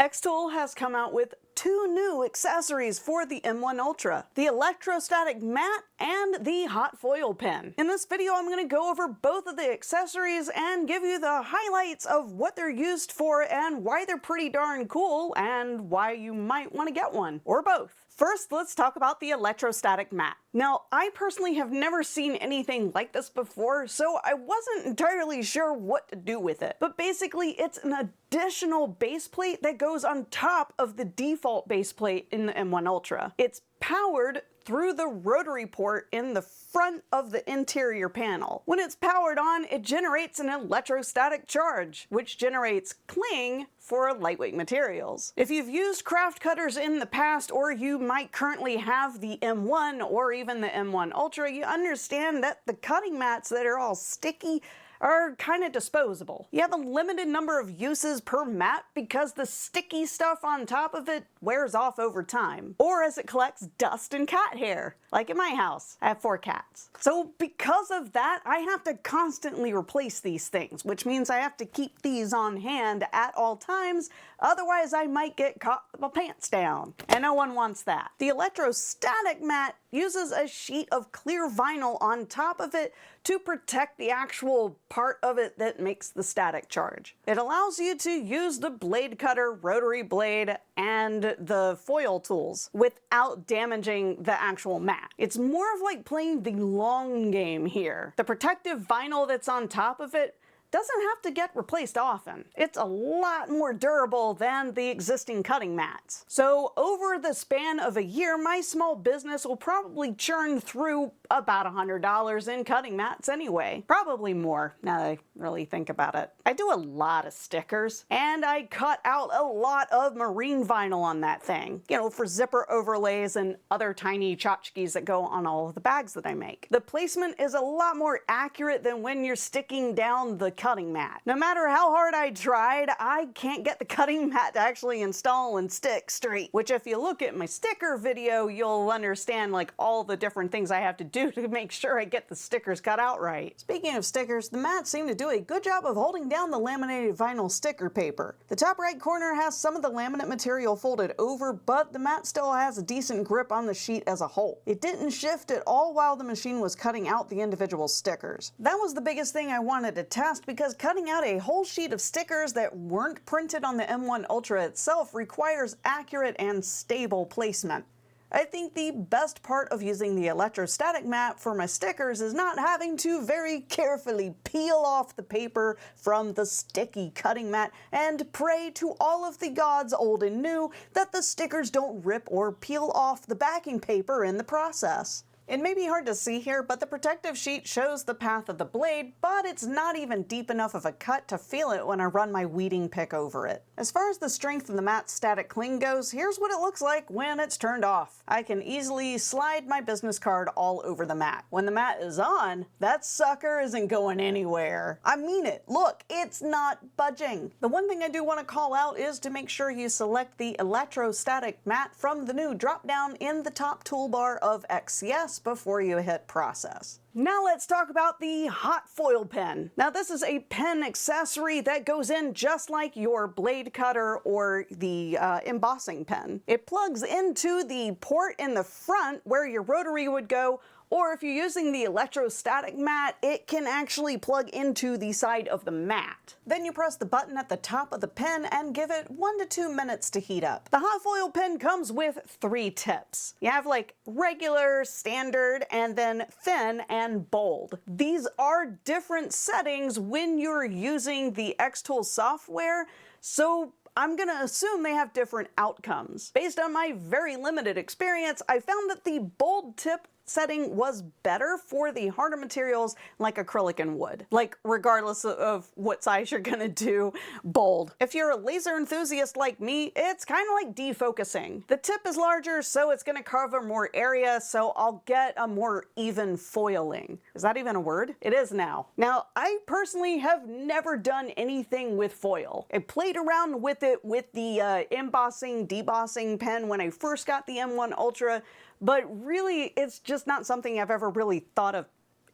xTool has come out with two new accessories for the M1 Ultra, the Electrostatic Mat and the Hot Foil Pen. In this video, I'm going to go over both of the accessories and give you the highlights of what they're used for and why they're pretty darn cool and why you might want to get one, or both. First, let's talk about the Electrostatic Mat. Now, I personally have never seen anything like this before, so I wasn't entirely sure what to do with it. But basically, it's an additional base plate that goes on top of the default base plate in the M1 Ultra. It's powered through the rotary port in the front of the interior panel. When it's powered on, it generates an electrostatic charge, which generates cling for lightweight materials. If you've used craft cutters in the past, or you might currently have the M1 or even the M1 Ultra, you understand that the cutting mats that are all sticky are kind of disposable. You have a limited number of uses per mat because the sticky stuff on top of it wears off over time, or as it collects dust and cat hair, like in my house. I have 4 cats. So because of that, I have to constantly replace these things, which means I have to keep these on hand at all times, otherwise I might get caught with my pants down, and no one wants that. The Electrostatic Mat uses a sheet of clear vinyl on top of it to protect the actual part of it that makes the static charge. It allows you to use the blade cutter, rotary blade, and the foil tools without damaging the actual mat. It's more of like playing the long game here. The protective vinyl that's on top of it doesn't have to get replaced often. It's a lot more durable than the existing cutting mats. So over the span of a year, my small business will probably churn through about $100 in cutting mats anyway. Probably more, now that I really think about it. I do a lot of stickers, and I cut out a lot of marine vinyl on that thing, you know, for zipper overlays and other tiny tchotchkes that go on all of the bags that I make. The placement is a lot more accurate than when you're sticking down the cutting mat. No matter how hard I tried, I can't get the cutting mat to actually install and stick straight, which if you look at my sticker video, you'll understand like all the different things I have to do to make sure I get the stickers cut out right. Speaking of stickers, the mats seem to do a good job of holding down the laminated vinyl sticker paper. The top right corner has some of the laminate material folded over, but the mat still has a decent grip on the sheet as a whole. It didn't shift at all while the machine was cutting out the individual stickers. That was the biggest thing I wanted to test, because cutting out a whole sheet of stickers that weren't printed on the M1 Ultra itself requires accurate and stable placement. I think the best part of using the Electrostatic Mat for my stickers is not having to very carefully peel off the paper from the sticky cutting mat and pray to all of the gods old and new that the stickers don't rip or peel off the backing paper in the process. It may be hard to see here, but the protective sheet shows the path of the blade, but it's not even deep enough of a cut to feel it when I run my weeding pick over it. As far as the strength of the mat's static cling goes, here's what it looks like when it's turned off. I can easily slide my business card all over the mat. When the mat is on, that sucker isn't going anywhere. I mean it. Look, it's not budging. The one thing I do want to call out is to make sure you select the Electrostatic Mat from the new drop-down in the top toolbar of XCS before you hit process. Now let's talk about the Hot Foil Pen. Now this is a pen accessory that goes in just like your blade cutter or the embossing pen. It plugs into the port in the front where your rotary would go, or if you're using the Electrostatic Mat, it can actually plug into the side of the mat. Then you press the button at the top of the pen and give it 1 to 2 minutes to heat up. The Hot Foil Pen comes with 3 tips. You have like regular, standard, and then thin and bold. These are different settings when you're using the xTool software, so I'm gonna assume they have different outcomes. Based on my very limited experience, I found that the bold tip setting was better for the harder materials like acrylic and wood. Like, regardless of what size you're gonna do, bold. If you're a laser enthusiast like me, it's kind of like defocusing. The tip is larger, so it's gonna cover more area, so I'll get a more even foiling. Is that even a word? It is now. Now, I personally have never done anything with foil. I played around with it with the embossing, debossing pen when I first got the M1 Ultra, but really it's just not something I've ever really thought of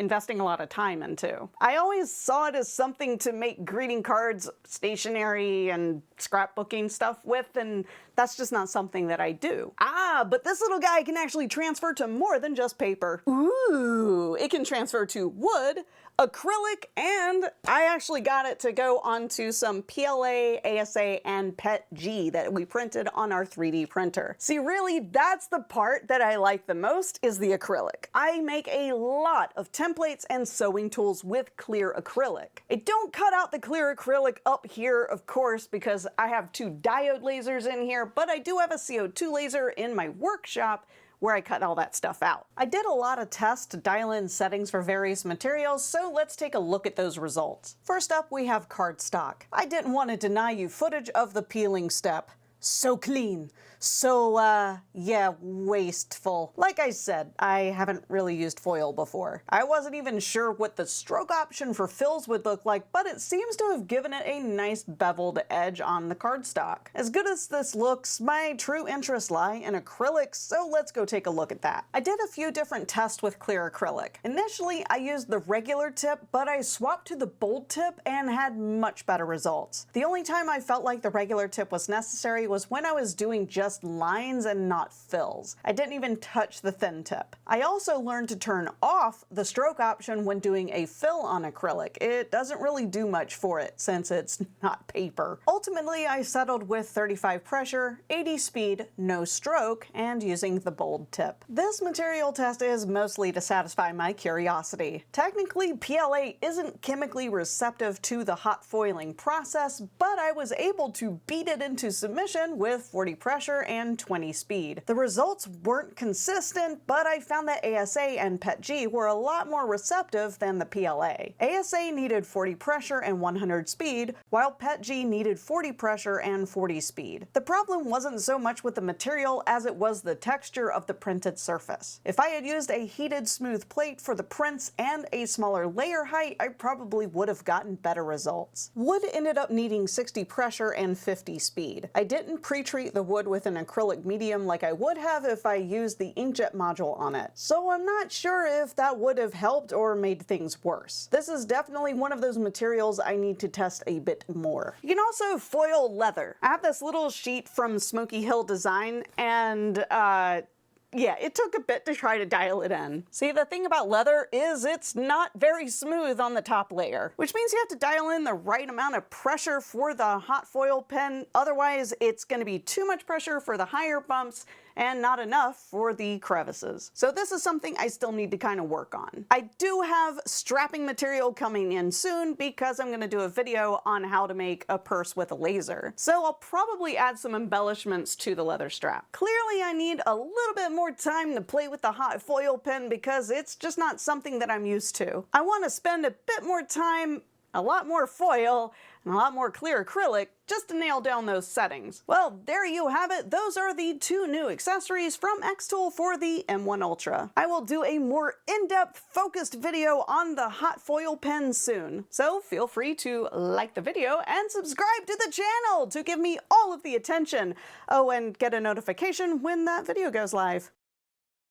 investing a lot of time into. I always saw it as something to make greeting cards, stationery, and scrapbooking stuff with, and that's just not something that I do. But this little guy can actually transfer to more than just paper. Ooh, it can transfer to wood, acrylic, and I actually got it to go onto some PLA, ASA, and PETG that we printed on our 3D printer. See, really, that's the part that I like the most, is the acrylic. I make a lot of templates and sewing tools with clear acrylic. I don't cut out the clear acrylic up here, of course, because I have 2 diode lasers in here, but I do have a CO2 laser in my workshop where I cut all that stuff out. I did a lot of tests to dial in settings for various materials, so let's take a look at those results. First up, we have cardstock. I didn't want to deny you footage of the peeling step. So clean. So, yeah, wasteful. Like I said, I haven't really used foil before. I wasn't even sure what the stroke option for fills would look like, but it seems to have given it a nice beveled edge on the cardstock. As good as this looks, my true interests lie in acrylics, so let's go take a look at that. I did a few different tests with clear acrylic. Initially, I used the regular tip, but I swapped to the bold tip and had much better results. The only time I felt like the regular tip was necessary was when I was doing just lines and not fills. I didn't even touch the thin tip. I also learned to turn off the stroke option when doing a fill on acrylic. It doesn't really do much for it since it's not paper. Ultimately, I settled with 35 pressure, 80 speed, no stroke, and using the bold tip. This material test is mostly to satisfy my curiosity. Technically, PLA isn't chemically receptive to the hot foiling process, but I was able to beat it into submission with 40 pressure and 20 speed. The results weren't consistent, but I found that ASA and PETG were a lot more receptive than the PLA. ASA needed 40 pressure and 100 speed, while PETG needed 40 pressure and 40 speed. The problem wasn't so much with the material as it was the texture of the printed surface. If I had used a heated smooth plate for the prints and a smaller layer height, I probably would have gotten better results. Wood ended up needing 60 pressure and 50 speed. I didn't pre-treat the wood with an acrylic medium like I would have if I used the inkjet module on it, so I'm not sure if that would have helped or made things worse. This is definitely one of those materials I need to test a bit more. You can also foil leather. I have this little sheet from Smoky Hill Design, and yeah, it took a bit to try to dial it in. See, the thing about leather is it's not very smooth on the top layer, which means you have to dial in the right amount of pressure for the hot foil pen. Otherwise, it's going to be too much pressure for the higher bumps and not enough for the crevices. So this is something I still need to kind of work on. I do have strapping material coming in soon because I'm going to do a video on how to make a purse with a laser. So I'll probably add some embellishments to the leather strap. Clearly I need a little bit more time to play with the hot foil pen because it's just not something that I'm used to. I want to spend a bit more time, a lot more foil, and a lot more clear acrylic just to nail down those settings. Well, there you have it. Those are the 2 new accessories from xTool for the M1 Ultra. I will do a more in-depth focused video on the hot foil pen soon. So feel free to like the video and subscribe to the channel to give me all of the attention. Oh, and get a notification when that video goes live.